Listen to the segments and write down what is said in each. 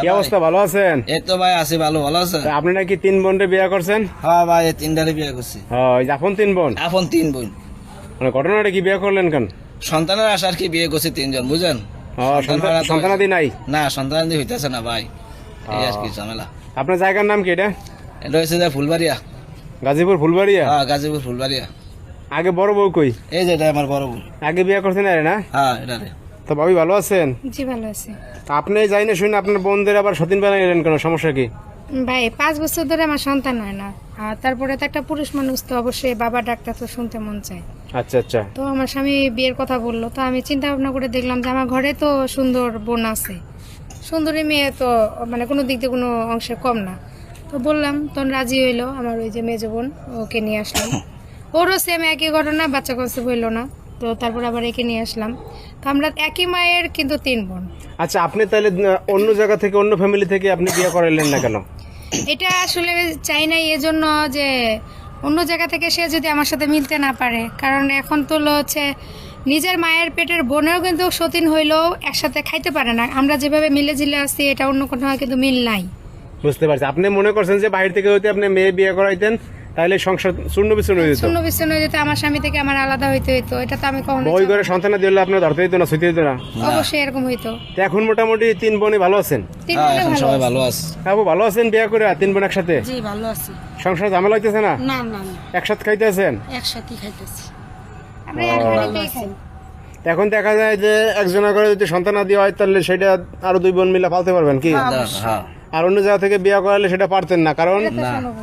কি অবস্থা, ভালো আছেন? এই তো ভাই আছি ভালো, ভালো আছে? আপনি নাকি 3 বোনরে বিয়ে করছেন? হ্যাঁ ভাই, এই তিনটারে বিয়ে করছি। এই যে আপন 3 বোন, এখন 3 বোন। মানে ঘটনাটা কি, বিয়ে করলেন কেন? সন্তানের আশার কি বিয়ে করছি 3 জন, বুঝেন? সন্তানাদি নাই? না, সন্তানাদি হইতেছে না ভাই, এই আর কি ঝামেলা। আপনার জায়গার নাম কি এটা? এটা হচ্ছে যে ফুলবাড়িয়া। গাজীপুর ফুলবাড়িয়া? হ্যাঁ, গাজীপুর ফুলবাড়িয়া। আগে বড় বউ কই? এই যে এটা আমার বড় বোন। আগে বিয়ে করছেন আরে না? হ্যাঁ, এটা রে। তো ভাবি ভালো আছেন? জি ভালো আছি আপনি যাই না শুনে আপনার বোনদের আবার সতীন বানাই এলেন কেন, সমস্যা কি? ভাই। 5 বছর ধরে আমার সন্তান হয় না, আর তারপরে তো একটা পুরুষ মানুষ, তো অবশ্যই বাবা ডাক্তার তো শুনতে মন চায়। আচ্ছা আচ্ছা। তো আমার স্বামী বিয়ের কথা বললো, তো আমি চিন্তা ভাবনা করে দেখলাম যে আমার ঘরে তো সুন্দর বোন আছে, সুন্দরী মেয়ে তো মানে কোনো দিক দিয়ে কোনো অংশে কম না। তো বললাম, তখন রাজি হইলো আমার ওই যে মেজো বোন, ওকে নিয়ে আসলাম। ওরও সেম একই ঘটনা, বাচ্চা কনসেপ্ট হইলো না, তো তারপর আবার একে নিয়ে আসলাম। তো আমরা একই মায়ের কিন্তু 3 বোন। আচ্ছা, আপনি তাহলে অন্য জায়গা থেকে, অন্য ফ্যামিলি থেকে আপনি বিয়ে করাইলেন না কেন? এটা আসলে চাই নাই এজন্য যে অন্য জায়গা থেকে সে যদি আমার সাথে মিলতে না পারে, কারণ এখন তো হচ্ছে নিজের মায়ের পেটের বোনেও কিন্তু সতীন হইলেও একসাথে খাইতে পারে না। আমরা যেভাবে মিলে ঝিলে আসছি, এটা অন্য কোথাও কিন্তু মিল নাই। বুঝতে পারছি। আপনি মনে করছেন যে বাইরে থেকে হইতে আপনি মেয়ে বিয়ে করাইতেন, তাহলে সংসার চূর্ণ বিচূর্ণ হয়ে যেত? শূন্য বিচ্ছিন্ন হয়ে যেত, আমার স্বামী থেকে আমার আলাদা হইতে হইতো, এটা তো আমি কখনো ওই ঘরে সন্তান দিলে আপনার ধরতে হইতো না, ছুটি হইতো না? অবশ্যই এরকম হইতো। তো এখন মোটামুটি 3 বোনই ভালো আছেন? 3 হ্যাঁ, বোনে এখন ভালো সবাই আছে। ভালো আছে। আপু ভালো আছেন বিয়ে করে 3 বোন একসাথে? জি ভালো আছি। সংসার ঝামেলা হইতেছে না? না না না, একসাথে খাইতে আছেন? একসাথে খাইতেছি। আমরা এক বাড়িতেই খাই। তো এখন দেখা যায় যে একজনের ঘরে যদি সন্তান আদি হয়, তাহলে সেটা আরো 2 বোন মিলে পালতে পারবেন কি? হ্যাঁ, আর অন্য জায়গা থেকে বিয়ে করালে সেটা পারতেন না, কারণ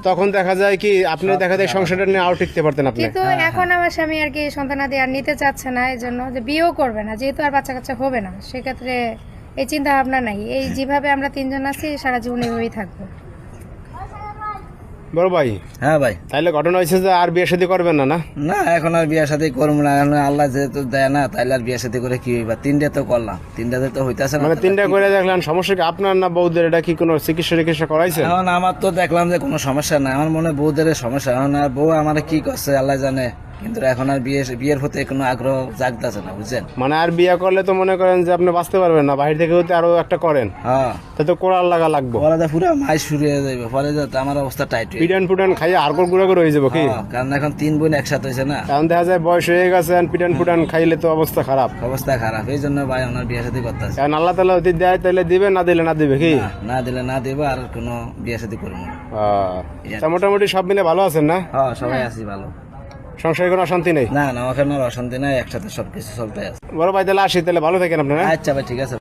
তখন দেখা যায় কি আপনি দেখা যায় সংসারটা নিয়ে আরো টিকতে পারতেন আপনি। কিন্তু এখন আমার স্বামী আর কি সন্তানাদি আর নিতে চাচ্ছে না, এই জন্য যে বিয়েও করবে না, যেহেতু আর বাচ্চা কাচ্চা হবে না, সেক্ষেত্রে এই চিন্তা ভাবনা নাই। এই যেভাবে আমরা 3 জন আছি, সারা জীবন এইভাবেই থাকবো। বড় ভাই, হ্যাঁ ভাই। তাহলে ঘটনা হয়েছে যে আর বিয়ে শাদী করবেন না? না না, এখন আর বিয়ে শাদী করবো না, এখন আল্লাহ যেহেতু দেয় না, তাইলে আর বিয়ে শাদী করে কি হইবা? 3টে তো করলাম, 3টাতে তো হইতাছে না। মানে 3টা করে দেখলেন, সমস্যা কি আপনার না বউদের? এটা কি কোনো চিকিৎসা করাইছেন? এখন আমার তো দেখলাম যে কোনো সমস্যা নাই, আমার মনে হয় বউদের সমস্যা। এখন আর বউ আমার কি করছে আল্লাহ জানে, কিন্তু এখন আর বিয়ের প্রতি কোনো আগ্রহ জাগতেছে না, বুঝছেন? মানে আর বিয়ে করলে তো মনে করেন যে আপনি বাঁচতে পারবেন না, বাইরে থেকে হতে আরো একটা করেন, হ্যাঁ, তা তো কোড়াল লাগবো। পরে তো পুরো মাই শুরু হয়ে যাবে, পরে তো আমার অবস্থা টাইট হয়ে পিটান ফুটান খাইয়ে আর গুড়া করে হয়ে যাবো কি? যাবে। কারণ এখন 3 বোন একসাথে হয়েছে না, কারণ দেখা যায় বয়স হয়ে গেছে, পিটান ফুটান খাইলে তো অবস্থা খারাপ। অবস্থা খারাপ। এই জন্য ভাই ওনার বিয়ে শাদী করতে আছে। কারণ আল্লাহ তাআলা যদি দেয় তাহলে দিবে, না দিলে না দিবে কি? না দিলে না দেবো, আর কোনো বিয়ে শাদী করবো না। তা মোটামুটি সব মিলে ভালো আছেন না? হ্যাঁ, সবাই আছি ভালো। সংসারে কোনো অশান্তি নেই? না না, ওখানে আর অশান্তি নাই, একসাথে সবকিছু চলতে আছে। বড় ভাই তাহলে আসি, তাহলে ভালো থাকেন আপনারা। আচ্ছা ভাই, ঠিক আছে।